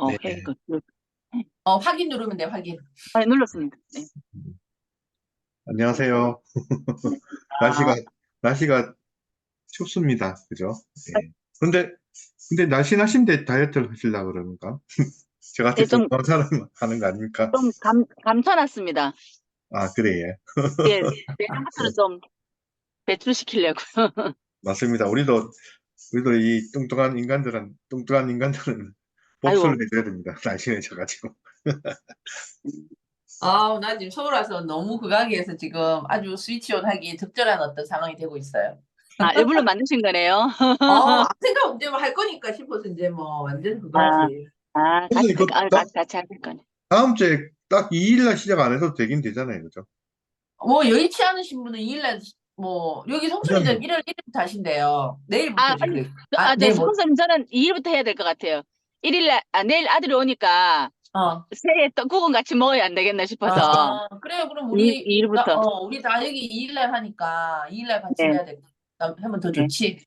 네. 이거. 확인 누르면 돼, 확인. 눌렀습니다. 네. 안녕하세요. 아, 날씨가 춥습니다. 그죠? 예. 근데 날씬하신데 다이어트를 하시려고 그러는가? 예, 저같이 뚱뚱한 사람 하는 거 아닙니까? 좀 감춰놨습니다. 아, 그래, 예. 예, 내년부터는 좀 배출시키려고. 맞습니다. 우리도 이 뚱뚱한 인간들은 복수를 아이고, 해줘야 됩니다. 날씬해져가지고. 나 지금 서울 와서 너무 극악해서 지금 아주 스위치온 하기 적절한 어떤 상황이 되고 있어요. 일부러 만드신 거네요. 아무 생각 없이 뭐 할 거니까 싶어서 이제 뭐 완전 아, 그거지. 선생님, 같이 하실 거네. 다음 주에 딱 2일 날 시작 안 해도 되긴 되잖아요. 그죠? 뭐 여의치 않으신 분은 2일날 뭐 여기 송수리는 1월 1일부터 하신대요. 내일부터 아니, 지금. 내일 뭐, 선생님, 저는 2일부터 해야 될 것 같아요. 내일 아들이 오니까 어. 새해 떡국은 같이 먹어야 안 되겠나 싶어서. 그래요. 그럼 2일부터. 우리 다 여기 2일날 하니까 2일날 같이 네, 해야 돼. 하면 더 네. 좋지.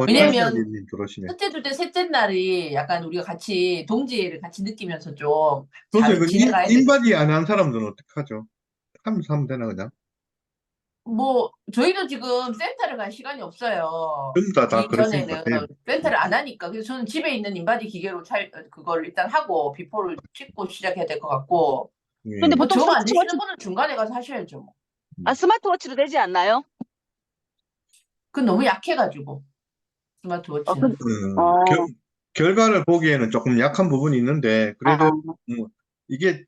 왜냐면 권현자님 들어오시네. 첫째, 둘째, 셋째 날이 약간 우리가 같이 동지를 같이 느끼면서 좀 선생님, 잘 지내가야 돼. 인바디 안 한 사람들은 어떡하죠? 하면 되나, 그냥? 뭐 저희도 지금 센터를 갈 시간이 없어요. 전부 다 그러신 것 이전에는 같아요. 센터를 안 하니까 그래서 저는 집에 있는 인바디 기계로 그걸 일단 하고 비포를 찍고 시작해야 될 것 같고 근데 예. 뭐 보통 정 안 되시는 분은 중간에 가서 하셔야죠. 뭐. 스마트워치도 되지 않나요? 그건 너무 약해가지고 어, 스마트워치는. 그, 어, 결과를 보기에는 조금 약한 부분이 있는데, 그래도, 아, 이게,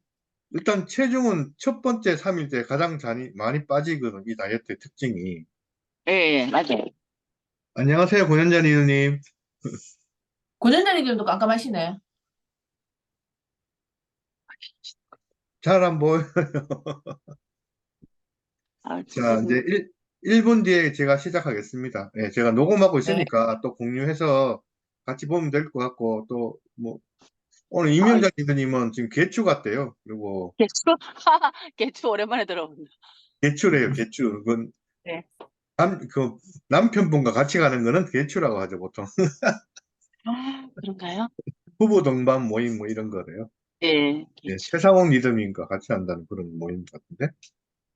일단 체중은 첫 번째 3일 때 가장 많이 빠지거든, 이 다이어트의 특징이. 예, 예, 맞아요. 안녕하세요, 권현자 리더님. 고년자님들도 깜깜하시네. 잘 안 보여요. 자, 죄송해요. 이제 1분 뒤에 제가 시작하겠습니다. 예, 제가 녹음하고 네. 있으니까 또 공유해서 같이 보면 될 것 같고, 또, 뭐, 오늘 아, 임명자 리더님은 지금 개추 같대요. 그리고 개추? 개추 오랜만에 들어본다. 개추래요, 개추. 그건 네. 그 남편분과 같이 가는 거는 개추라고 하죠, 보통. 그런가요? 부부 동반 모임 뭐 이런 거래요. 예, 예, 개추. 최상욱 리더님과 같이 한다는 그런 모임 같은데.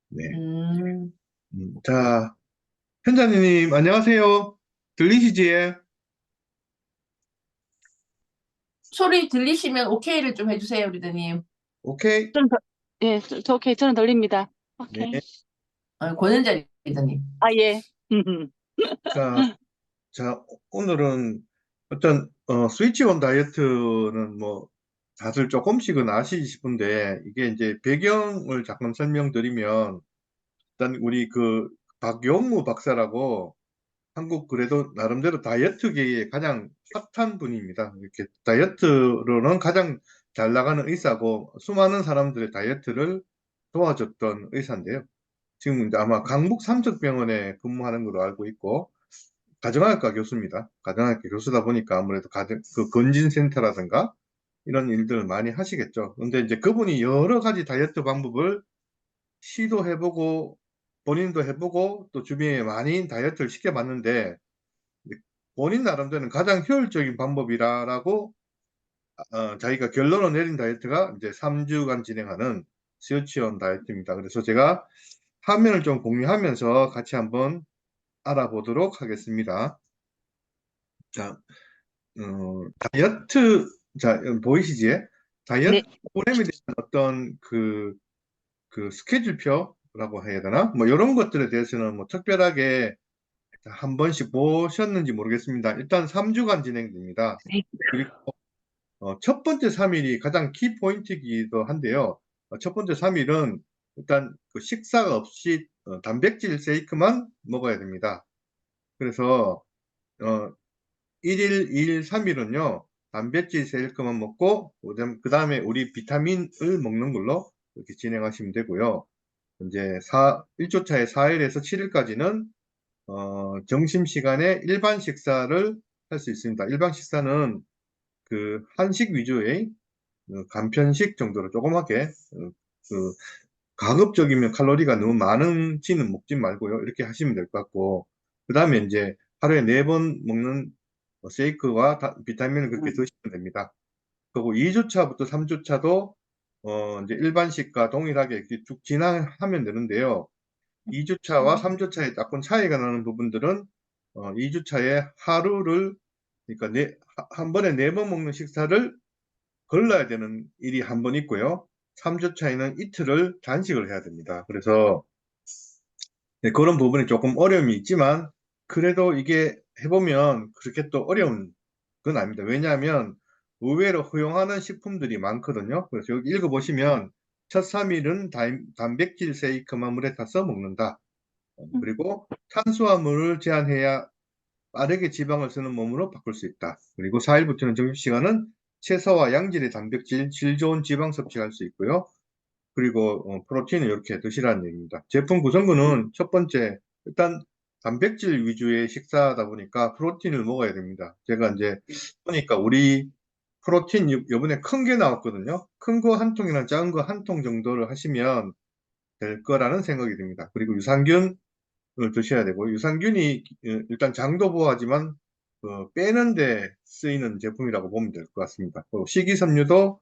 네. 음, 자, 현자님 안녕하세요. 들리시지? 소리 들리시면 오케이를 좀 해주세요, 리더님. 오케이. 예, 오케이. 저는 들립니다. 네. 오케이. 고년자 리더님. 예. 자, 오늘은 어떤 스위치온 다이어트는 뭐 다들 조금씩은 아시지 싶은데 이게 이제 배경을 잠깐 설명드리면 일단 우리 그 박용무 박사라고 한국 그래도 나름대로 다이어트계의 가장 핫한 분입니다. 이렇게 다이어트로는 가장 잘 나가는 의사고 수많은 사람들의 다이어트를 도와줬던 의사인데요. 지금 이제 아마 강북 삼척병원에 근무하는 걸로 알고 있고 가정의학과 교수입니다. 가정의학과 교수다 보니까 아무래도 그 건진센터라든가 이런 일들을 많이 하시겠죠. 근데 이제 그분이 여러 가지 다이어트 방법을 시도해보고 본인도 해보고 또 주변에 많이 다이어트를 시켜봤는데 본인 나름대로는 가장 효율적인 방법이라고 자기가 결론을 내린 다이어트가 이제 3주간 진행하는 스위치온 다이어트입니다. 그래서 제가 화면을 좀 공유하면서 같이 한번 알아보도록 하겠습니다. 자, 다이어트, 자, 보이시지? 네. 다이어트 프로그램에 대한 어떤 그 스케줄표라고 해야 되나? 뭐 이런 것들에 대해서는 뭐 특별하게 한 번씩 보셨는지 모르겠습니다. 일단 3주간 진행됩니다. 그리고 첫 번째 3일이 가장 키포인트이기도 한데요. 첫 번째 3일은 일단 그 식사가 없이 단백질 쉐이크만 먹어야 됩니다. 그래서 1일, 2일, 3일은요, 단백질 쉐이크만 먹고, 그 다음에 우리 비타민을 먹는 걸로 이렇게 진행하시면 되고요. 이제 1조차에 4일에서 7일까지는 점심시간에 일반 식사를 할 수 있습니다. 일반 식사는 그 한식 위주의 간편식 정도로 조그맣게 그 가급적이면 칼로리가 너무 많은지는 먹지 말고요. 이렇게 하시면 될 것 같고 그 다음에 이제 하루에 4번 먹는 쉐이크와 비타민을 그렇게 드시면 됩니다. 그리고 2주차부터 3주차도 이제 일반식과 동일하게 이렇게 쭉 진행하면 되는데요. 2주차와 3주차에 조금 차이가 나는 부분들은 2주차에 하루를 그러니까 한 번에 4번 먹는 식사를 걸러야 되는 일이 한 번 있고요. 3주차에는 이틀을 단식을 해야 됩니다. 그래서 네, 그런 부분이 조금 어려움이 있지만 그래도 이게 해보면 그렇게 또 어려운 건 아닙니다. 왜냐하면 의외로 허용하는 식품들이 많거든요. 그래서 여기 읽어보시면 첫 3일은 단백질 쉐이크만 물에 타서 먹는다. 그리고 탄수화물을 제한해야 빠르게 지방을 쓰는 몸으로 바꿀 수 있다. 그리고 4일부터는 점심시간은 채소와 양질의 단백질, 질 좋은 지방 섭취할 수 있고요. 그리고 프로틴을 이렇게 드시라는 얘기입니다. 제품 구성군은 첫 번째, 일단 단백질 위주의 식사다 보니까 프로틴을 먹어야 됩니다. 제가 이제 보니까 우리 프로틴 요번에 큰 게 나왔거든요. 큰 거 한 통이나 작은 거 한 통 정도를 하시면 될 거라는 생각이 듭니다. 그리고 유산균을 드셔야 되고, 유산균이 일단 장도 보호하지만 빼는 데 쓰이는 제품이라고 보면 될 것 같습니다. 식이섬유도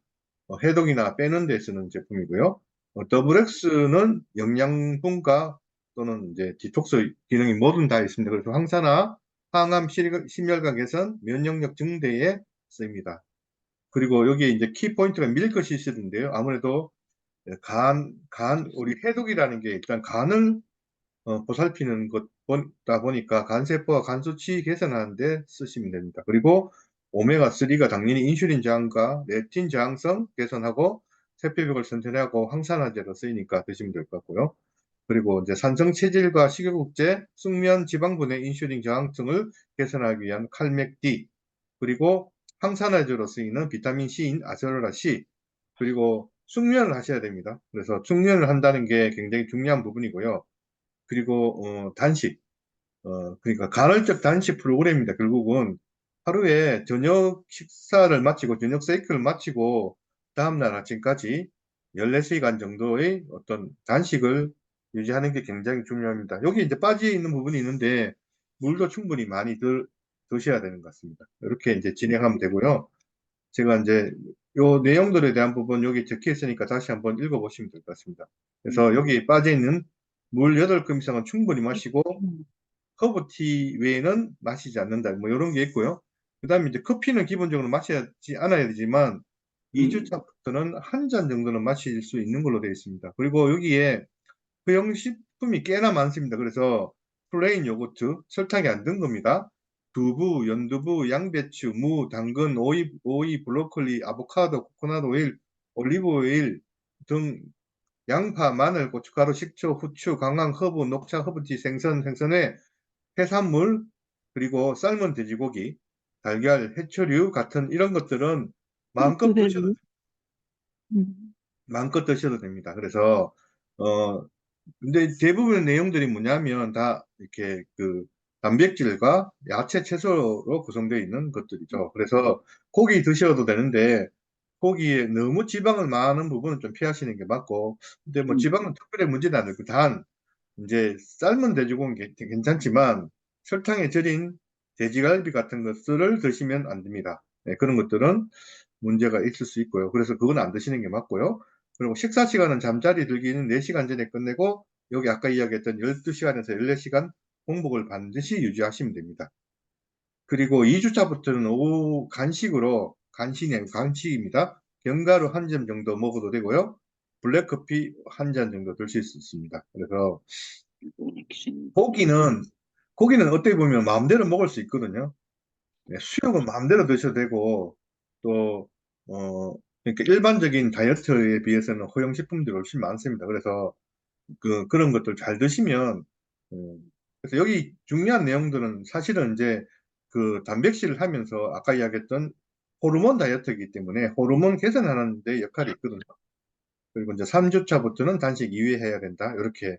해독이나 빼는 데 쓰는 제품이고요. 더블엑스는 영양분과 또는 이제 디톡스 기능이 뭐든 다 있습니다. 그래서 항산화, 항암, 심혈관 개선, 면역력 증대에 쓰입니다. 그리고 여기에 이제 키포인트가 밀크시슬인데요. 아무래도 우리 해독이라는 게 일단 간을 보살피는 것다 보니까 간세포와 간수치 개선하는데 쓰시면 됩니다. 그리고 오메가3가 당연히 인슐린 저항과 렙틴 저항성 개선하고 세포벽을 선천하고 항산화제로 쓰이니까 드시면 될 것 같고요. 그리고 이제 산성 체질과 식욕국제, 숙면 지방분해 인슐린 저항성을 개선하기 위한 칼맥D, 그리고 항산화제로 쓰이는 비타민 C인 아세로라 C, 그리고 숙면을 하셔야 됩니다. 그래서 숙면을 한다는 게 굉장히 중요한 부분이고요. 그리고 단식, 그러니까 간헐적 단식 프로그램입니다. 결국은 하루에 저녁 식사를 마치고 저녁 사이클을 마치고 다음날 아침까지 14시간 정도의 어떤 단식을 유지하는 게 굉장히 중요합니다. 여기 이제 빠져 있는 부분이 있는데 물도 충분히 많이 드셔야 되는 것 같습니다. 이렇게 이제 진행하면 되고요. 제가 이제 요 내용들에 대한 부분 여기 적혀 있으니까 다시 한번 읽어보시면 될 것 같습니다. 그래서 여기 빠져 있는 물 8컵 이상은 충분히 마시고 허브티 외에는 마시지 않는다. 뭐 이런 게 있고요. 그 다음에 이제 커피는 기본적으로 마시지 않아야 되지만 2주차부터는 한 잔 정도는 마실 수 있는 걸로 되어 있습니다. 그리고 여기에 포용식품이 꽤나 많습니다. 그래서 플레인 요거트, 설탕이 안 든 겁니다. 두부, 연두부, 양배추, 무, 당근, 오이, 브로콜리, 아보카도, 코코넛 오일, 올리브 오일 등 양파, 마늘, 고춧가루, 식초, 후추, 강황, 허브, 녹차, 허브티, 생선회, 해산물, 그리고 삶은 돼지고기, 달걀, 해초류 같은 이런 것들은 마음껏 드셔도, 마음껏 드셔도 됩니다. 그래서, 근데 대부분의 내용들이 뭐냐면 다 이렇게 단백질과 야채, 채소로 구성되어 있는 것들이죠. 그래서 고기 드셔도 되는데, 고기에 너무 지방을 많은 부분은 좀 피하시는 게 맞고, 근데 뭐 지방은 특별히 문제는 안 되고, 이제 삶은 돼지고기 괜찮지만 설탕에 절인 돼지갈비 같은 것들을 드시면 안 됩니다. 네, 그런 것들은 문제가 있을 수 있고요. 그래서 그건 안 드시는 게 맞고요. 그리고 식사 시간은 잠자리 들기는 4시간 전에 끝내고 여기 아까 이야기했던 12시간에서 14시간 공복을 반드시 유지하시면 됩니다. 그리고 2주차부터는 오후 간식입니다. 견과류 한 점 정도 먹어도 되고요. 블랙커피 한 잔 정도 드실 수 있습니다. 그래서 고기는 어떻게 보면 마음대로 먹을 수 있거든요. 네, 수육은 마음대로 드셔도 되고 또 그러니까 일반적인 다이어트에 비해서는 허용식품들이 훨씬 많습니다. 그래서 그런 것들 잘 드시면 그래서 여기 중요한 내용들은 사실은 이제 단백질을 하면서 아까 이야기했던 호르몬 다이어트이기 때문에 호르몬 개선하는 데 역할이 있거든요. 그리고 이제 3주차부터는 단식 2회 해야 된다. 이렇게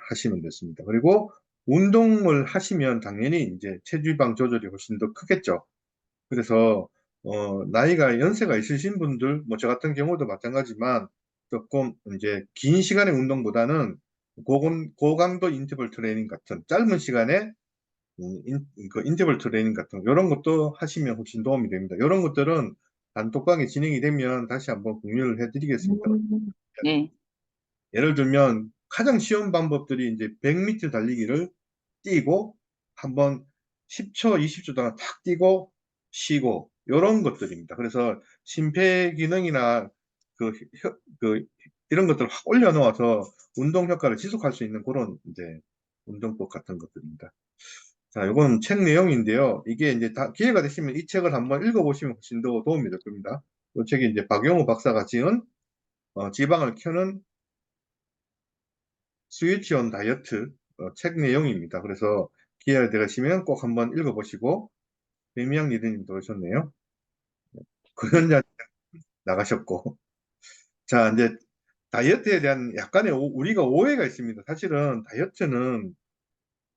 하시면 됐습니다. 그리고 운동을 하시면 당연히 이제 체지방 조절이 훨씬 더 크겠죠. 그래서 나이가 연세가 있으신 분들, 뭐 저 같은 경우도 마찬가지지만 조금 이제 긴 시간의 운동보다는 고강도 인터벌 트레이닝 같은 짧은 시간에 인터벌 트레이닝 같은 이런 것도 하시면 훨씬 도움이 됩니다. 이런 것들은 단톡방에 진행이 되면 다시 한번 공유를 해드리겠습니다. 네. 예를 들면 가장 쉬운 방법들이 이제 100m 달리기를 뛰고 한번 10초, 20초 동안 탁 뛰고 쉬고 이런 것들입니다. 그래서 심폐기능이나 그, 이런 것들을 확 올려놓아서 운동 효과를 지속할 수 있는 그런 이제 운동법 같은 것들입니다. 자, 이건 책 내용인데요. 이게 이제 다 기회가 되시면 이 책을 한번 읽어보시면 훨씬 더 도움이 될 겁니다. 이 책이 이제 박용호 박사가 지은 지방을 켜는 스위치온 다이어트 책 내용입니다. 그래서 기회가 되시면 꼭 한번 읽어보시고 배미양 리더님도 오셨네요. 고현자 나가셨고 자 이제 다이어트에 대한 약간의 우리가 오해가 있습니다. 사실은 다이어트는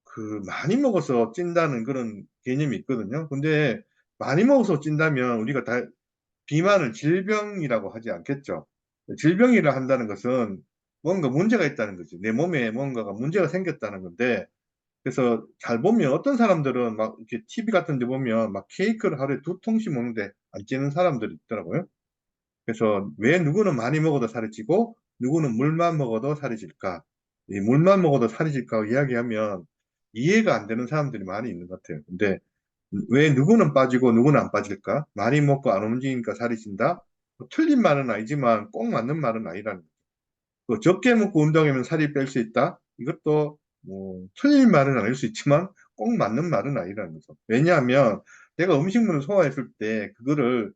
그 많이 먹어서 찐다는 그런 개념이 있거든요. 근데 많이 먹어서 찐다면 우리가 비만을 질병이라고 하지 않겠죠. 질병이라 한다는 것은 뭔가 문제가 있다는 거지. 내 몸에 뭔가가 문제가 생겼다는 건데 그래서 잘 보면 어떤 사람들은 막 이렇게 TV 같은 데 보면 막 케이크를 하루에 2통씩 먹는데 안 찌는 사람들이 있더라고요. 그래서 왜 누구는 많이 먹어도 살이 찌고 누구는 물만 먹어도 살이 찔까? 이 물만 먹어도 살이 찔까 이야기하면 이해가 안 되는 사람들이 많이 있는 것 같아요. 근데 왜 누구는 빠지고 누구는 안 빠질까? 많이 먹고 안 움직이니까 살이 찐다? 뭐 틀린 말은 아니지만 꼭 맞는 말은 아니라는 거죠. 또 적게 먹고 운동하면 살이 뺄 수 있다? 이것도 뭐 틀린 말은 아닐 수 있지만 꼭 맞는 말은 아니라는 거죠. 왜냐하면 내가 음식물을 소화했을 때 그거를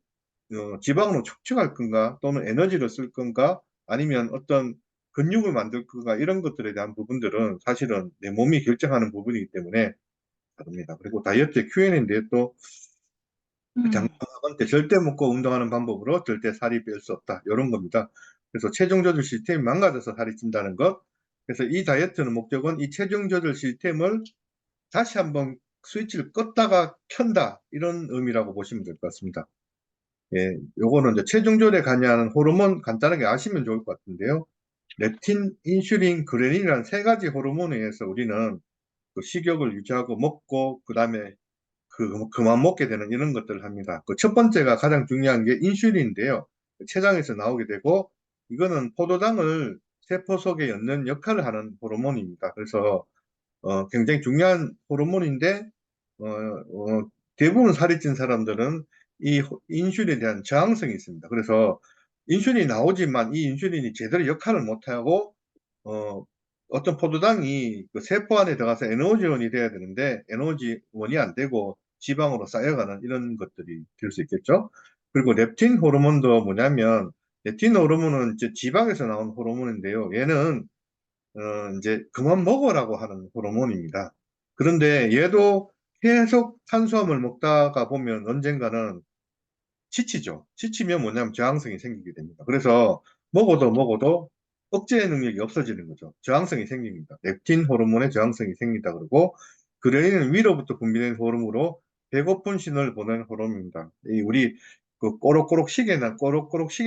지방으로 축적할 건가 또는 에너지를 쓸 건가 아니면 어떤 근육을 만들 건가 이런 것들에 대한 부분들은 사실은 내 몸이 결정하는 부분이기 때문에 다릅니다. 그리고 다이어트 Q&A인데 또 장기간때 절대 먹고 운동하는 방법으로 절대 살이 뺄 수 없다. 이런 겁니다. 그래서 체중 조절 시스템이 망가져서 살이 찐다는 것. 그래서 이 다이어트는 목적은 이 체중 조절 시스템을 다시 한번 스위치를 껐다가 켠다. 이런 의미라고 보시면 될 것 같습니다. 예, 요거는 이제 체중 조절에 관여하는 호르몬 간단하게 아시면 좋을 것 같은데요. 렙틴, 인슐린, 그레린이라는 세 가지 호르몬에 의해서 우리는 그 식욕을 유지하고 먹고 그다음에 그만 먹게 되는 이런 것들을 합니다. 그 첫 번째가 가장 중요한 게 인슐린인데요. 췌장에서 나오게 되고 이거는 포도당을 세포 속에 엮는 역할을 하는 호르몬입니다. 그래서 굉장히 중요한 호르몬인데 대부분 살이 찐 사람들은 이 인슐린에 대한 저항성이 있습니다. 그래서 인슐린이 나오지만 이 인슐린이 제대로 역할을 못하고 어, 어떤 포도당이 그 세포 안에 들어가서 에너지원이 돼야 되는데 에너지원이 안 되고 지방으로 쌓여가는 이런 것들이 될 수 있겠죠. 그리고 렙틴 호르몬도 뭐냐면 렙틴 호르몬은 이제 지방에서 나온 호르몬인데요. 얘는 이제 그만 먹으라고 하는 호르몬입니다. 그런데 얘도 계속 탄수화물 먹다가 보면 언젠가는 지치죠. 지치면 뭐냐면 저항성이 생기게 됩니다. 그래서 먹어도 억제 능력이 없어지는 거죠. 저항성이 생깁니다. 렙틴 호르몬의 저항성이 생긴다 그러고 그레린은 위로부터 분비된 호르몬으로 배고픈 신호를 보내는 호르몬입니다. 우리 그 꼬록꼬록 시계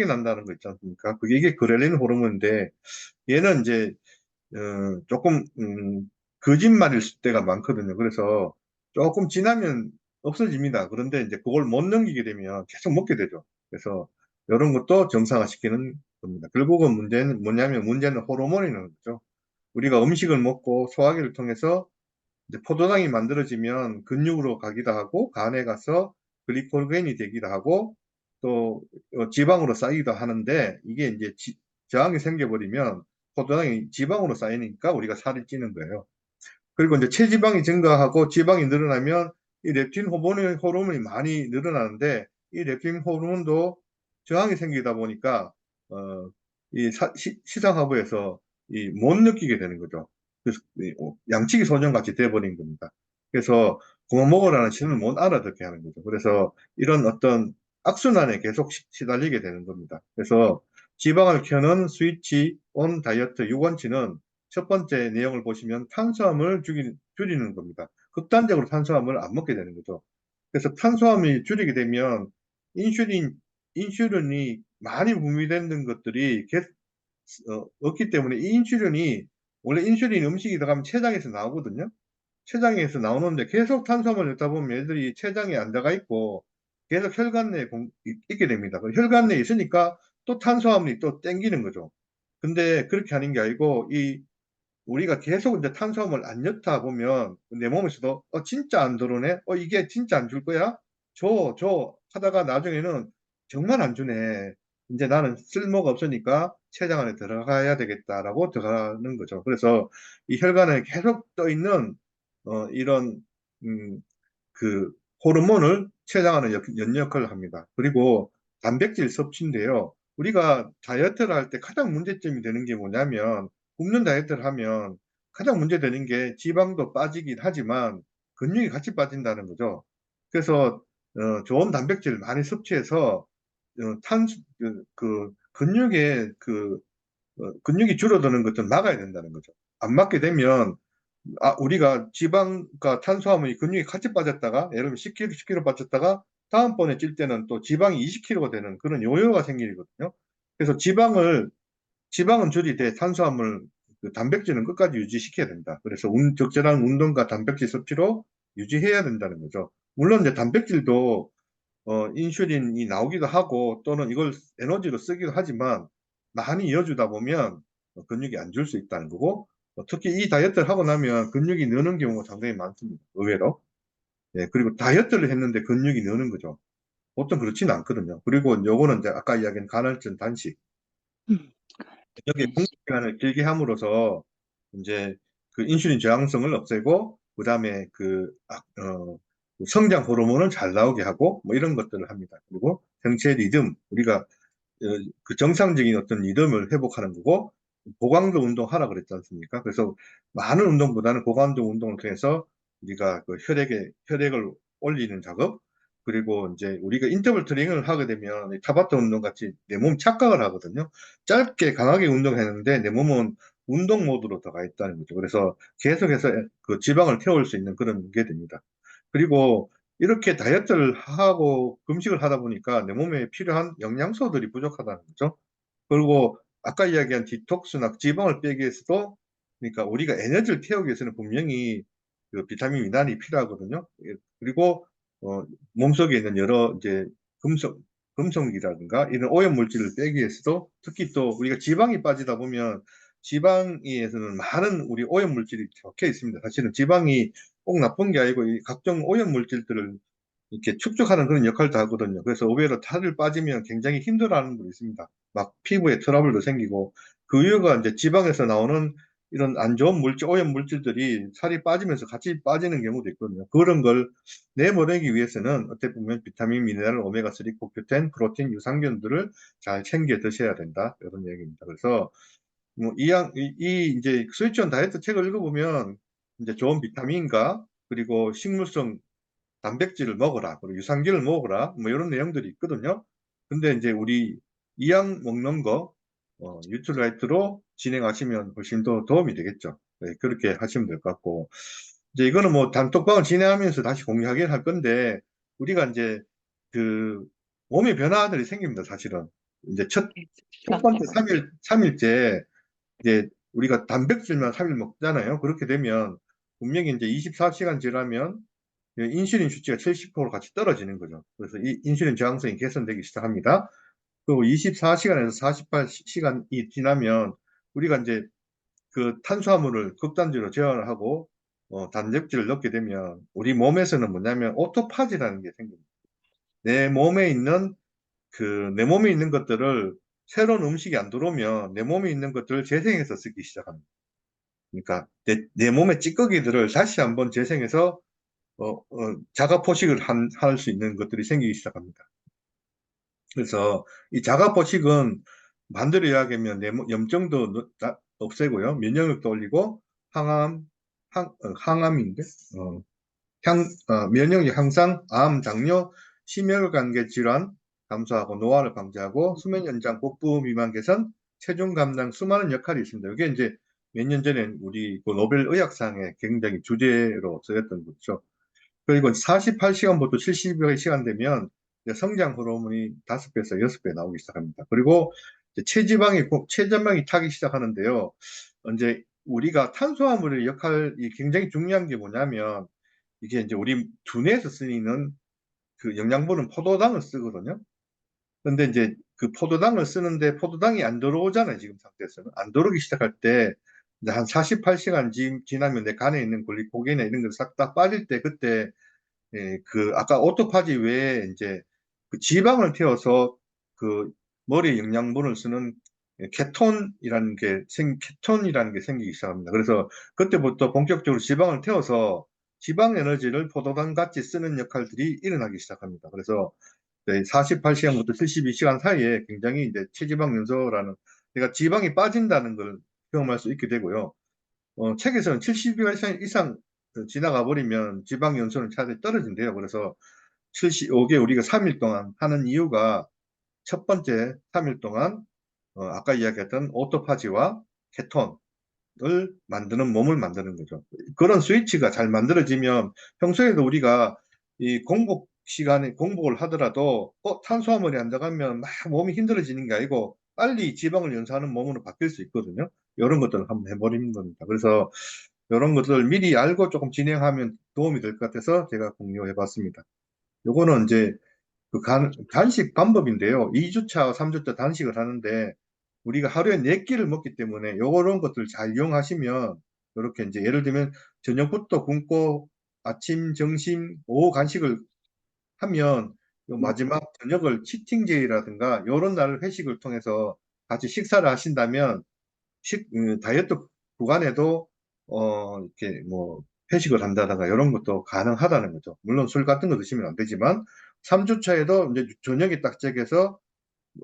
난다는 거 있지 않습니까? 이게 그렐린 호르몬인데 얘는 이제 조금 거짓말일 때가 많거든요. 그래서 조금 지나면 없어집니다. 그런데 이제 그걸 못 넘기게 되면 계속 먹게 되죠. 그래서 이런 것도 정상화시키는 겁니다. 결국은 문제는 뭐냐면 문제는 호르몬이라는 거죠. 우리가 음식을 먹고 소화기를 통해서 이제 포도당이 만들어지면 근육으로 가기도 하고 간에 가서 글리코겐이 되기도 하고 또 지방으로 쌓이기도 하는데 이게 이제 저항이 생겨버리면 포도당이 지방으로 쌓이니까 우리가 살이 찌는 거예요. 그리고 이제 체지방이 증가하고 지방이 늘어나면 이 렙틴 호르몬이 많이 늘어나는데 이 렙틴 호르몬도 저항이 생기다 보니까 이 시상하부에서 못 느끼게 되는 거죠. 그래서 양치기 소년 같이 돼버린 겁니다. 그래서 그만 먹으라는 신호를 못 알아듣게 하는 거죠. 그래서 이런 어떤 악순환에 계속 시달리게 되는 겁니다. 그래서 지방을 켜는 스위치 온 다이어트 6원치는 첫 번째 내용을 보시면 탄수화물을 줄이는 겁니다. 극단적으로 탄수화물을 안 먹게 되는 거죠. 그래서 탄수화물이 줄이게 되면 인슐린이 많이 분비되는 것들이 없기 때문에 이 인슐린이 원래 인슐린 음식이 들어가면 췌장에서 나오거든요. 췌장에서 나오는데 계속 탄수화물 넣다 보면 애들이 췌장에 안 들어가 있고 계속 혈관 내에 있게 됩니다. 그 혈관 내에 있으니까 또 탄수화물이 또 땡기는 거죠. 근데 그렇게 하는 게 아니고 우리가 계속 이제 탄수화물 안 넣다 보면 내 몸에서도 진짜 안 들어오네. 이게 진짜 안 줄 거야? 줘 하다가 나중에는 정말 안 주네. 이제 나는 쓸모가 없으니까 췌장 안에 들어가야 되겠다라고 들어가는 거죠. 그래서 이 혈관에 계속 떠 있는 이런 음, 그 호르몬을 췌장하는 역할을 합니다. 그리고 단백질 섭취인데요. 우리가 다이어트를 할 때 가장 문제점이 되는 게 뭐냐면 굶는 다이어트를 하면 가장 문제되는 게 지방도 빠지긴 하지만 근육이 같이 빠진다는 거죠. 그래서 좋은 단백질을 많이 섭취해서 근육이 줄어드는 것을 막아야 된다는 거죠. 안 막게 되면 우리가 지방과 탄수화물이 근육이 같이 빠졌다가, 예를 들면 10kg, 10kg 빠졌다가, 다음번에 찔 때는 또 지방이 20kg가 되는 그런 요요가 생기거든요. 그래서 지방은 줄이되 탄수화물, 단백질은 끝까지 유지시켜야 된다. 그래서 적절한 운동과 단백질 섭취로 유지해야 된다는 거죠. 물론 이제 단백질도 인슐린이 나오기도 하고 또는 이걸 에너지로 쓰기도 하지만 많이 이어주다 보면 근육이 안 줄 수 있다는 거고 특히 이 다이어트를 하고 나면 근육이 느는 경우가 상당히 많습니다. 의외로. 예, 그리고 다이어트를 했는데 근육이 느는 거죠. 보통 그렇지는 않거든요. 그리고 요거는 이제 아까 이야기한 간헐적 단식. 음, 여기 공복 간식. 기간을 길게 함으로써 이제 그 인슐린 저항성을 없애고 그다음에 성장 호르몬을 잘 나오게 하고 뭐 이런 것들을 합니다. 그리고 생체 리듬 우리가 그 정상적인 어떤 리듬을 회복하는 거고 고강도 운동하라 그랬지 않습니까? 그래서 많은 운동보다는 고강도 운동을 통해서 우리가 그 혈액을 올리는 작업 그리고 이제 우리가 인터벌 트레이닝을 하게 되면 타바타 운동 같이 내 몸 착각을 하거든요. 짧게 강하게 운동했는데 내 몸은 운동 모드로 들어가 있다는 거죠. 그래서 계속해서 그 지방을 태울 수 있는 그런 게 됩니다. 그리고 이렇게 다이어트를 하고 금식을 하다 보니까 내 몸에 필요한 영양소들이 부족하다는 거죠. 그리고 아까 이야기한 디톡스나 지방을 빼기 위해서도 그러니까 우리가 에너지를 태우기 위해서는 분명히 그 비타민 미네랄이 필요하거든요. 예, 그리고 몸속에 있는 여러 이제 금속이라든가 이런 오염 물질을 빼기 위해서도 특히 또 우리가 지방이 빠지다 보면 지방에서는 많은 우리 오염 물질이 적혀 있습니다. 사실은 지방이 꼭 나쁜 게 아니고 이 각종 오염 물질들을 이렇게 축적하는 그런 역할도 하거든요. 그래서 의외로 살을 빠지면 굉장히 힘들어하는 분이 있습니다. 막 피부에 트러블도 생기고 그 이유가 이제 지방에서 나오는 이런 안 좋은 물질, 오염 물질들이 살이 빠지면서 같이 빠지는 경우도 있거든요. 그런 걸 내보내기 위해서는 어떻게 보면 비타민, 미네랄, 오메가3, 코큐텐, 프로틴, 유산균들을 잘 챙겨 드셔야 된다. 이런 얘기입니다. 그래서 뭐 이제 스위치온 다이어트 책을 읽어보면 이제 좋은 비타민과 그리고 식물성 단백질을 먹어라. 그리고 유산균을 먹어라. 뭐 이런 내용들이 있거든요. 근데 이제 우리 이약 먹는 거 뉴트라이트로 진행하시면 훨씬 더 도움이 되겠죠. 네, 그렇게 하시면 될 것 같고 이제 이거는 뭐 단톡방을 진행하면서 다시 공유하긴 할 건데 우리가 이제 그 몸의 변화들이 생깁니다. 사실은 이제 첫 번째 3일째 이제 우리가 단백질만 3일 먹잖아요. 그렇게 되면 분명히 이제 24시간 지나면 인슐린 수치가 70% 같이 떨어지는 거죠. 그래서 이 인슐린 저항성이 개선되기 시작합니다. 그리고 24시간에서 48시간이 지나면 우리가 이제 그 탄수화물을 극단적으로 제한을 하고 단백질을 넣게 되면 우리 몸에서는 뭐냐면 오토파지라는 게 생깁니다. 내 몸에 있는 것들을 새로운 음식이 안 들어오면 내 몸에 있는 것들을 재생해서 쓰기 시작합니다. 그러니까 내 몸의 찌꺼기들을 다시 한번 재생해서 자가 포식을 할 수 있는 것들이 생기기 시작합니다. 그래서 이 자가 포식은 반대로 이야기하면 염증도 없애고요. 면역력도 올리고 항암인데 면역력 향상, 암, 당뇨, 심혈관계 질환 감소하고 노화를 방지하고 수면 연장, 복부 비만 개선, 체중 감량 수많은 역할이 있습니다. 이게 이제 몇 년 전에 우리 그 노벨 의학상에 굉장히 주제로 쓰였던 거죠. 그리고 48시간부터 70여 시간 되면 성장 호르몬이 5배에서 6배 나오기 시작합니다. 그리고 체지방이 타기 시작하는데요. 이제 우리가 탄수화물의 역할이 굉장히 중요한 게 뭐냐면 이게 이제 우리 두뇌에서 쓰이는 그 영양분은 포도당을 쓰거든요. 근데 이제 그 포도당을 쓰는데 포도당이 안 들어오잖아요. 지금 상태에서는. 안 들어오기 시작할 때 이제 한 48시간 지나면 내 간에 있는 글리코겐이나 이런 거 싹 다 빠질 때 그때 그 아까 오토파지 외에 이제 그 지방을 태워서 그 머리 영양분을 쓰는 케톤이라는 게 생기기 시작합니다. 그래서 그때부터 본격적으로 지방을 태워서 지방 에너지를 포도당 같이 쓰는 역할들이 일어나기 시작합니다. 그래서 48시간부터 72시간 사이에 굉장히 이제 체지방 연소라는, 그러니까 지방이 빠진다는 걸 경험할 수 있게 되고요. 책에서는 70시간 이상 지나가 버리면 지방 연소는 차라리 떨어진대요. 그래서 75개 우리가 3일 동안 하는 이유가 첫 번째 3일 동안 아까 이야기했던 오토파지와 케톤을 만드는 몸을 만드는 거죠. 그런 스위치가 잘 만들어지면 평소에도 우리가 이 공복 시간에 공복을 하더라도 탄수화물이 안 들어가면 막 몸이 힘들어지는 게 아니고 빨리 지방을 연소하는 몸으로 바뀔 수 있거든요. 이런 것들을 한번 해버리는 겁니다. 그래서 이런 것들을 미리 알고 조금 진행하면 도움이 될 것 같아서 제가 공유해 봤습니다. 요거는 이제 그 단식 방법인데요. 2주차, 3주차 단식을 하는데 우리가 하루에 4끼를 먹기 때문에 요런 것들 잘 이용하시면 이렇게 이제 예를 들면 저녁부터 굶고 아침, 점심, 오후 간식을 하면 요 마지막 저녁을 치팅제이라든가 요런 날 회식을 통해서 같이 식사를 하신다면 다이어트 구간에도 이렇게 뭐 회식을 한다든가 이런 것도 가능하다는 거죠. 물론 술 같은 거 드시면 안 되지만 3주차에도 이제 저녁이 딱 정해서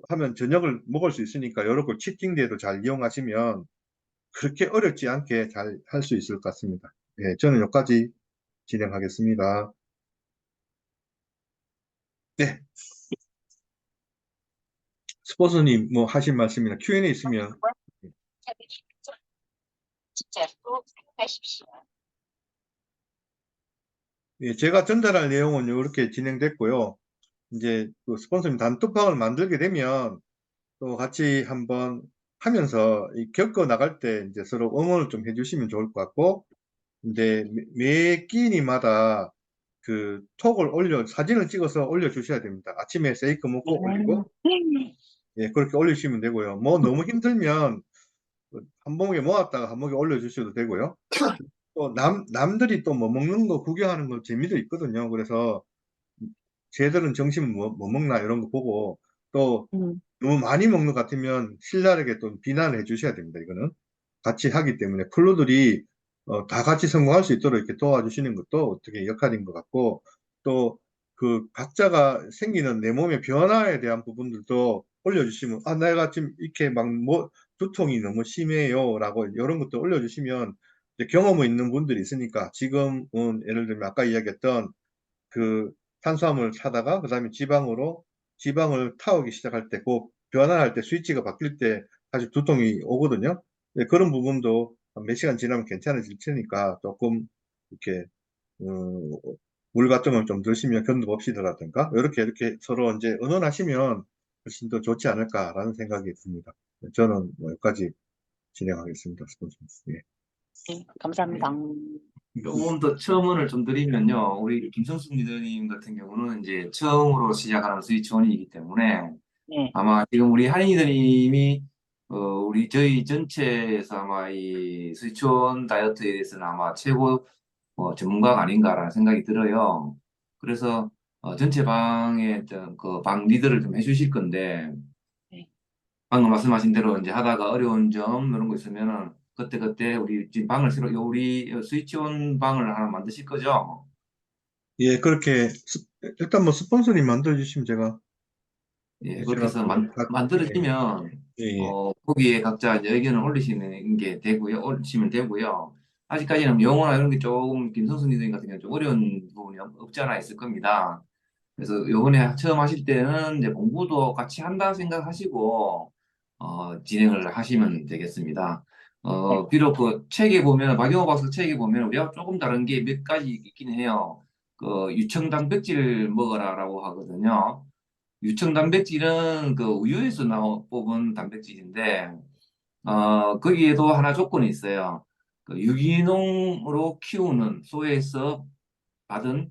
하면 저녁을 먹을 수 있으니까 이런 걸 치팅데이도 잘 이용하시면 그렇게 어렵지 않게 잘 할 수 있을 것 같습니다. 예, 저는 여기까지 진행하겠습니다. 네, 스포츠님 뭐 하실 말씀이나 Q&A 있으면. 예, 제가 전달할 내용은 이렇게 진행됐고요. 이제 그 스폰서님 단톡방을 만들게 되면 또 같이 한번 하면서 겪어 나갈 때 이제 서로 응원을 좀 해주시면 좋을 것 같고, 이제 매 끼니마다 그 사진을 찍어서 올려주셔야 됩니다. 아침에 세이크 먹고 올리고, 예, 그렇게 올리시면 되고요. 뭐 너무 힘들면 한 봉에 모았다가 한 봉에 올려주셔도 되고요. 또 남들이 또 뭐 먹는 거 구경하는 거 재미도 있거든요. 그래서 쟤들은 점심 뭐 먹나 이런 거 보고 또 너무 많이 먹는 것 같으면 신랄하게 또 비난을 해주셔야 됩니다. 이거는 같이 하기 때문에 클루들이 다 같이 성공할 수 있도록 이렇게 도와주시는 것도 어떻게 역할인 것 같고, 또 그 각자가 생기는 내 몸의 변화에 대한 부분들도 올려주시면 내가 지금 이렇게 막 두통이 너무 심해요라고 이런 것도 올려주시면 이제 경험이 있는 분들이 있으니까 지금은 예를 들면 아까 이야기했던 그 탄수화물을 타다가 그다음에 지방을 타오기 시작할 때, 그 변화할 때 스위치가 바뀔 때 사실 두통이 오거든요. 네, 그런 부분도 몇 시간 지나면 괜찮아질 테니까 조금 이렇게 물 같은 걸 좀 드시면 견뎌봅시다라든가 이렇게 서로 이제 의논하시면 훨씬 더 좋지 않을까라는 생각이 듭니다. 저는 뭐 여기까지 진행하겠습니다. 스폰서님. 예. 네, 감사합니다. 조금 더 첨언을 좀 드리면요. 우리 김성수 리더님 같은 경우는 이제 처음으로 시작하는 스위치원이기 때문에 네. 아마 지금 우리 한인 리더님이 저희 전체에서 아마 이 스위치원 다이어트에 대해서는 아마 최고 전문가가 아닌가라는 생각이 들어요. 그래서 전체 방의 어떤 그 방 리더를 좀 해주실 건데 네. 방금 말씀하신 대로 이제 하다가 어려운 점 이런 거 있으면은 그때 우리 지금 방을 새로 우리 스위치온 방을 하나 만드실 거죠? 예, 그렇게 일단 뭐 스폰서님 만들어주시면 예, 그렇게 해서 예, 만들어지면 예, 예. 거기에 각자 이제 의견을 올리시는 게 되고요, 올리시면 되고요. 아직까지는 뭐 영어나 이런 게 조금 김성수 리더님 같은 경우는 좀 어려운 부분이 없지 않아 있을 겁니다. 그래서 요번에 처음 하실 때는 이제 공부도 같이 한다 생각하시고 진행을 하시면 되겠습니다. 네. 비록 그 책에 보면 박영호 박사 책에 보면 우리가 조금 다른 게 몇 가지 있긴 해요. 그 유청 단백질 먹어라라고 하거든요. 유청 단백질은 그 우유에서 뽑은 단백질인데 거기에도 하나 조건이 있어요. 그 유기농으로 키우는 소에서 받은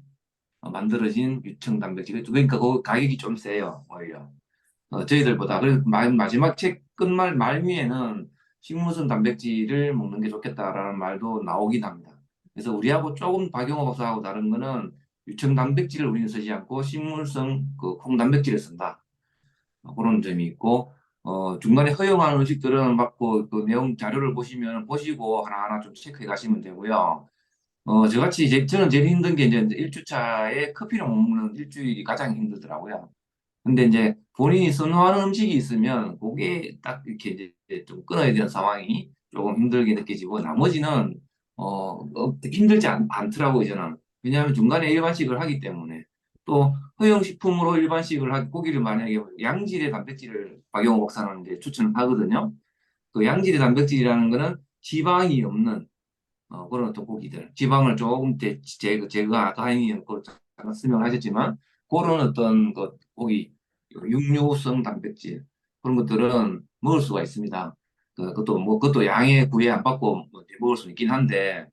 만들어진 유청 단백질. 그러니까 그 가격이 좀 세요, 오히려. 저희들보다. 그래서 마지막 책 끝말 말미에는 식물성 단백질을 먹는 게 좋겠다라는 말도 나오긴 합니다. 그래서 우리하고 조금 박용호 박사하고 다른 거는 유청 단백질을 우리는 쓰지 않고 식물성 그 콩 단백질을 쓴다. 그런 점이 있고, 중간에 허용하는 음식들은 막그 내용 자료를 보시고 하나하나 좀 체크해 가시면 되고요. 저같이 저는 제일 힘든 게 이제 1주차에 커피를 못 먹는 일주일이 가장 힘들더라고요. 근데 이제 본인이 선호하는 음식이 있으면 그게 딱 이렇게 이제 좀 끊어야 되는 상황이 조금 힘들게 느껴지고 나머지는 힘들지 않더라고요, 저는. 왜냐하면 중간에 일반식을 하기 때문에 또 허용식품으로 일반식을 하기 고기를 만약에 양질의 단백질을 박영호 박사는 이제 추천을 하거든요. 그 양질의 단백질이라는 거는 지방이 없는 그런 어떤 고기들, 지방을 조금 제거 아까 하이님 그 잠깐 설명하셨지만 그런 어떤 그 고기, 육류성 단백질 그런 것들은 먹을 수가 있습니다. 그것도 양의 구애 안 받고 뭐 먹을 수 있긴 한데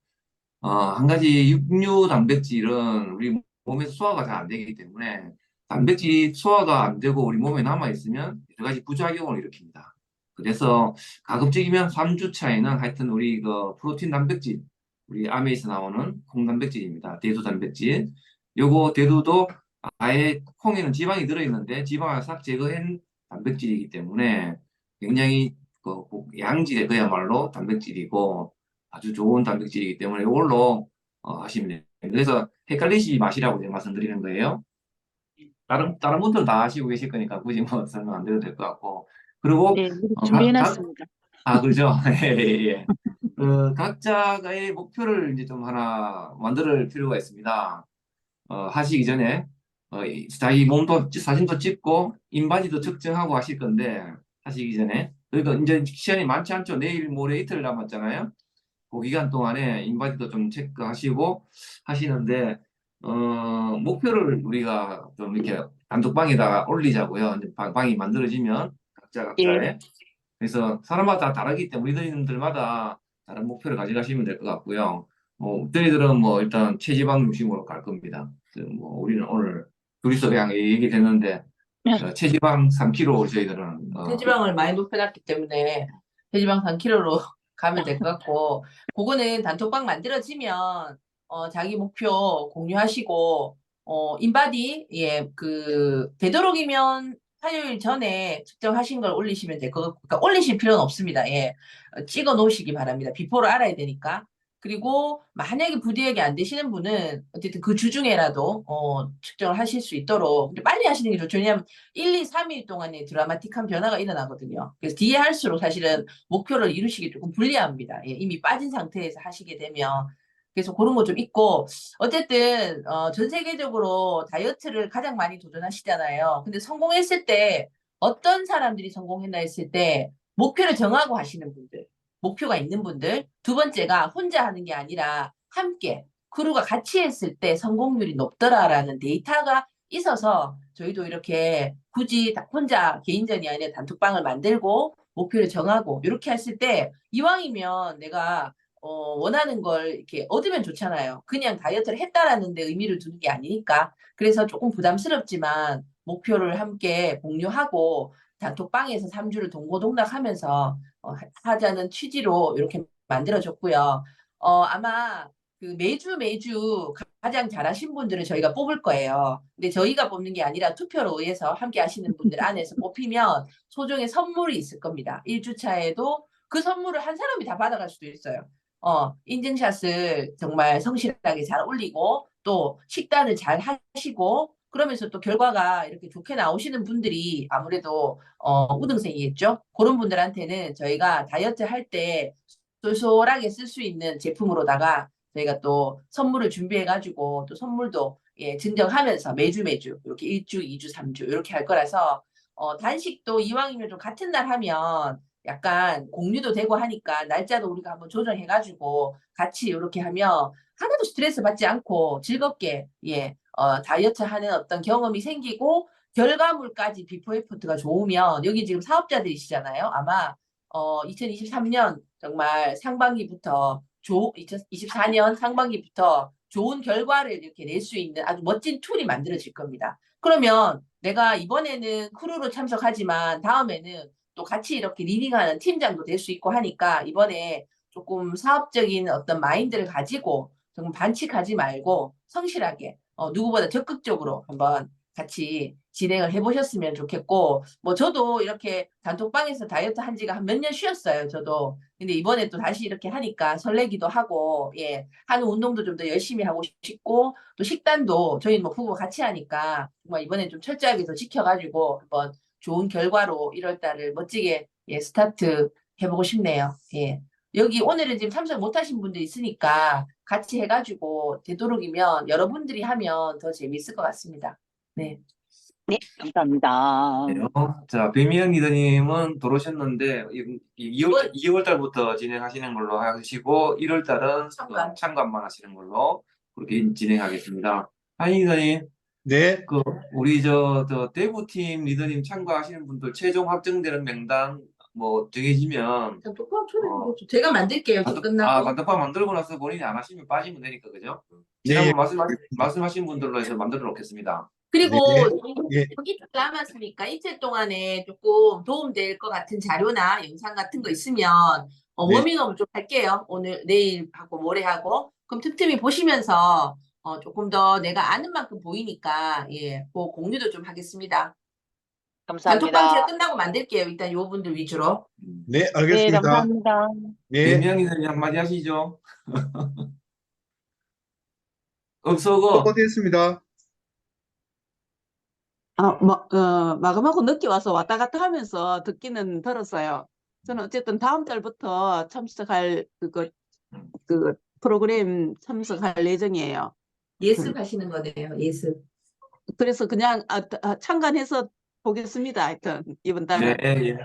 한 가지 육류 단백질은 우리 몸에서 소화가 잘 안 되기 때문에 단백질이 소화가 안 되고 우리 몸에 남아 있으면 여러 가지 부작용을 일으킵니다. 그래서 가급적이면 3주 차에는 하여튼 우리 그 프로틴 단백질, 우리 암에서 나오는 콩 단백질입니다. 대두 단백질. 요거 대두도 아예 콩에는 지방이 들어있는데 지방을 싹 제거한 단백질이기 때문에 굉장히 그 양질의 그야말로 단백질이고 아주 좋은 단백질이기 때문에 이걸로 하시면 돼요. 그래서 헷갈리지 마시라고 제가 말씀드리는 거예요. 다른 분들 다 하시고 계실 거니까 굳이 뭐 설명 안 드려도 될 것 같고. 그리고 네, 미리 어, 각, 각, 준비해놨습니다. 그죠? 예, 예, 예. 각자의 목표를 이제 좀 하나 만들 필요가 있습니다. 하시기 전에 자기 몸도 사진도 찍고 인바디도 측정하고 하실 건데 하시기 전에 그러니까 이제 시간이 많지 않죠. 내일 모레 이틀 남았잖아요. 그 기간 동안에 인바디도 좀 체크하시고 하시는데 목표를 우리가 좀 이렇게 단톡방에다가 올리자고요. 이제 방이 만들어지면 예. 각자의 그래서 사람마다 다르기 때문에 리더님들마다 다른 목표를 가져가시면 될 것 같고요. 저희들은 뭐 일단 체지방 중심으로 갈 겁니다. 뭐 우리는 오늘 둘이서 그냥 얘기 됐는데 체지방 3kg 저희들은 체지방을 많이 높여놨기 때문에 체지방 3kg로 가면 될 것 같고, 그거는 단톡방 만들어지면 자기 목표 공유하시고, 인바디, 예, 되도록이면 화요일 전에 측정하신 걸 올리시면 될 것 같고, 그러니까 올리실 필요는 없습니다. 예, 찍어 놓으시기 바랍니다. 비포를 알아야 되니까. 그리고 만약에 부디하게 안 되시는 분은 어쨌든 그 주중에라도 측정을 하실 수 있도록 빨리 하시는 게 좋죠. 왜냐하면 1, 2, 3일 동안에 드라마틱한 변화가 일어나거든요. 그래서 뒤에 할수록 사실은 목표를 이루시기 조금 불리합니다. 예, 이미 빠진 상태에서 하시게 되면. 그래서 그런 거 좀 있고, 어쨌든 전 세계적으로 다이어트를 가장 많이 도전하시잖아요. 근데 성공했을 때 어떤 사람들이 성공했나 했을 때 목표를 정하고 하시는 분들, 목표가 있는 분들, 두 번째가 혼자 하는 게 아니라 함께 크루가 같이 했을 때 성공률이 높더라라는 데이터가 있어서 저희도 이렇게 굳이 혼자 개인전이 아니라 단톡방을 만들고 목표를 정하고 이렇게 했을 때 이왕이면 내가 원하는 걸 이렇게 얻으면 좋잖아요. 그냥 다이어트를 했다라는 데 의미를 두는 게 아니니까. 그래서 조금 부담스럽지만 목표를 함께 공유하고 단톡방에서 3주를 동고동락하면서 하자는 취지로 이렇게 만들어졌고요. 아마 매주 가장 잘하신 분들을 저희가 뽑을 거예요. 근데 저희가 뽑는 게 아니라 투표로 의해서 함께 하시는 분들 안에서 뽑히면 소정의 선물이 있을 겁니다. 1주차에도 그 선물을 한 사람이 다 받아갈 수도 있어요. 인증샷을 정말 성실하게 잘 올리고 또 식단을 잘 하시고 그러면서 또 결과가 이렇게 좋게 나오시는 분들이 아무래도 우등생이겠죠. 그런 분들한테는 저희가 다이어트 할 때 쏠쏠하게 쓸 수 있는 제품으로다가 저희가 또 선물을 준비해가지고 또 선물도 예, 증정하면서 매주 이렇게 1주, 2주, 3주 이렇게 할 거라서 단식도 이왕이면 좀 같은 날 하면 약간 공유도 되고 하니까 날짜도 우리가 한번 조정해가지고 같이 이렇게 하면 하나도 스트레스 받지 않고 즐겁게 예, 다이어트 하는 어떤 경험이 생기고 결과물까지 비포 애프터가 좋으면 여기 지금 사업자들이시잖아요. 아마 2023년 정말 상반기부터 2024년 상반기부터 좋은 결과를 이렇게 낼 수 있는 아주 멋진 툴이 만들어질 겁니다. 그러면 내가 이번에는 크루로 참석하지만 다음에는 또 같이 이렇게 리딩하는 팀장도 될 수 있고 하니까 이번에 조금 사업적인 어떤 마인드를 가지고 조금 반칙하지 말고 성실하게 누구보다 적극적으로 한번 같이 진행을 해보셨으면 좋겠고, 뭐 저도 이렇게 단톡방에서 다이어트 한 지가 한 몇 년 쉬었어요, 저도. 근데 이번에 또 다시 이렇게 하니까 설레기도 하고, 예, 하는 운동도 좀 더 열심히 하고 싶고, 또 식단도 저희 뭐 부부가 같이 하니까 정말 이번에 좀 철저하게 더 지켜가지고 한번 좋은 결과로 1월 달을 멋지게 예, 스타트 해보고 싶네요. 예. 여기 오늘은 지금 참석 못하신 분들 있으니까 같이 해가지고 되도록이면 여러분들이 하면 더 재미있을 것 같습니다. 네. 네, 감사합니다. 네요. 자, 배미영 리더님은 들어오셨는데 2월 달부터 진행하시는 걸로 하시고 1월 달은 참관. 참관만 하시는 걸로 그렇게 진행하겠습니다. 한희 리더님, 네, 우리 저 대구팀 리더님 참가하시는 분들 최종 확정되는 명단 뭐 정해지면 단톡방 초대해보죠. 제가 만들게요. 저 끝나고. 단톡방 만들고 나서 본인이 안 하시면 빠지면 되니까 그죠? 네, 지난번 말씀하신 분들로 해서 만들어 놓겠습니다. 그리고 예. 여기 좀 남았으니까 이틀 동안에 조금 도움될 것 같은 자료나 영상 같은 거 있으면 네. 워밍업을 좀 할게요. 오늘, 내일 하고 모레 하고. 그럼 틈틈이 보시면서 조금 더 내가 아는 만큼 보이니까 예, 그 공유도 좀 하겠습니다. 단톡방 제가 감사합니다. 끝나고 만들게요. 일단 요 분들 위주로. 네, 네, 알겠습니다. 감사합니다. 네, 배미영 리더님 한마디 하시죠. 없어고. 수고하셨습니다. 마감하고 늦게 와서 왔다 갔다 하면서 듣기는 들었어요. 저는 어쨌든 다음 달부터 참석할 그 프로그램 참석할 예정이에요. 예습 하시는 거네요. 예습. 그래서 그냥 참관해서 보겠습니다. 하여튼 이번 달에. 네, 예.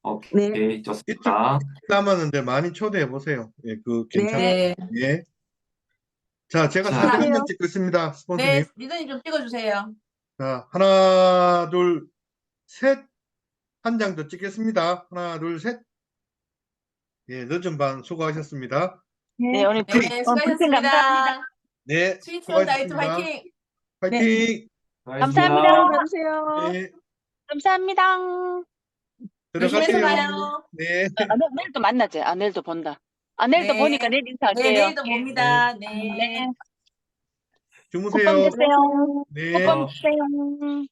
오케이, 네. 좋습니다. 남았는데 많이 초대해 보세요. 예, 괜찮아요. 네. 예. 자, 제가 자. 사진 한 장 찍겠습니다, 스폰서님. 네, 리더님 좀 찍어주세요. 자, 하나, 둘, 셋. 한 장 더 찍겠습니다. 하나, 둘, 셋. 예, 늦은 반 수고하셨습니다. 네, 오늘 네, 브리핑 수고하셨습니다. 감사합니다. 네, 스위트원 다이어트 수고하셨습니다. 화이팅! 화이팅! 감사합니다. 수고하세요. 네, 감사합니다. 조심해서 들어가세요. 가요. 네. 내일도 만나지. 내일도 본다. 내일도 네. 보니까 내일 네, 인사할게요. 내일도 봅니다. 네. 네. 주무세요. 굿밤 되세요. 네. 굿밤 되세요.